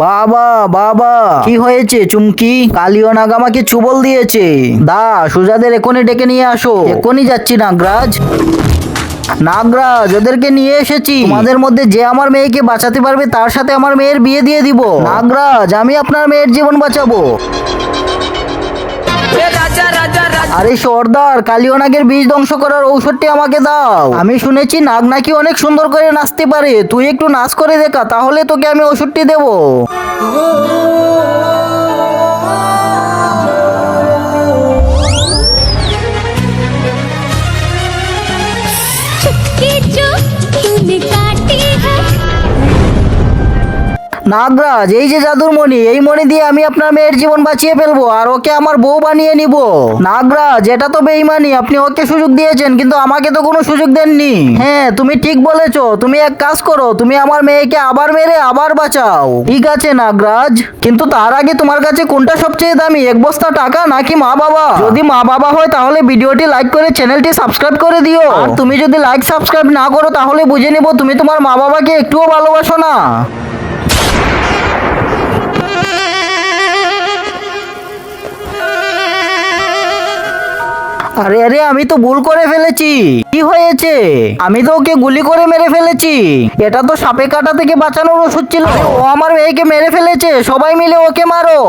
বাবা বাবা, কি হয়েছে চুমকি? কালিও নাগ আমাকে চুবল দিয়েছে। দা, সুজাদের এখনই ডেকে নিয়ে আসো। এখনই যাচ্ছি নাগরাজ। নাগরাজ, ওদেরকে নিয়ে এসেছি। তোমাদের মধ্যে যে আমার মেয়েকে বাঁচাতে পারবে তার সাথে আমার মেয়ের বিয়ে দিয়ে দিব। নাগরাজ, আমি আপনার মেয়ের জীবন বাঁচাবো। আরে সর্দার, কালিও নাগের বীজ ধ্বংস করার ঔষধটি আমাকে দাও। আমি শুনেছি নাগ নাকি অনেক সুন্দর করে নাচতে পারে। তুই একটু নাচ করে দেখা, তাহলে তোকে আমি ওষুধটি দেবো। चुपके जो तूने काटी है। নাগরাজ, এই যে জাদুর মণি, এই মণি দিয়ে আমি আপনার মেয়ের জীবন বাঁচিয়ে ফেলবো আর ওকে আমার বউ বানিয়ে নিব। নাগরাজ, এটা তো বেইমানি। আপনি ওকে সুযোগ দিয়েছেন কিন্তু আমাকে তো কোনো সুযোগ দেননি। হ্যাঁ, তুমি ঠিক বলেছো। তুমি এক কাজ করো, তুমি আমার মেয়েকে আবার মেরে আবার বাঁচাও। ঠিক আছে নাগরাজ, কিন্তু তার আগে তোমার কাছে কোনটা সবচেয়ে দামি, এক বস্তা টাকা নাকি মা বাবা? যদি মা বাবা হয় তাহলে ভিডিওটি লাইক করে চ্যানেলটি সাবস্ক্রাইব করে দিও। আর তুমি যদি লাইক সাবস্ক্রাইব না করো তাহলে বুঝে নিব তুমি তোমার মা বাবাকে একটুও ভালোবাসো না। আরে আরে, আমি তো ভুল করে ফেলেছি। কি হয়েছে? আমি তো ওকে গুলি করে মেরে ফেলেছি। এটা তো সাপে কাটা থেকে বাঁচানোর ওষুধ ছিল। ও আমার মেয়েকে মেরে ফেলেছে। সবাই মিলে ওকে মারো।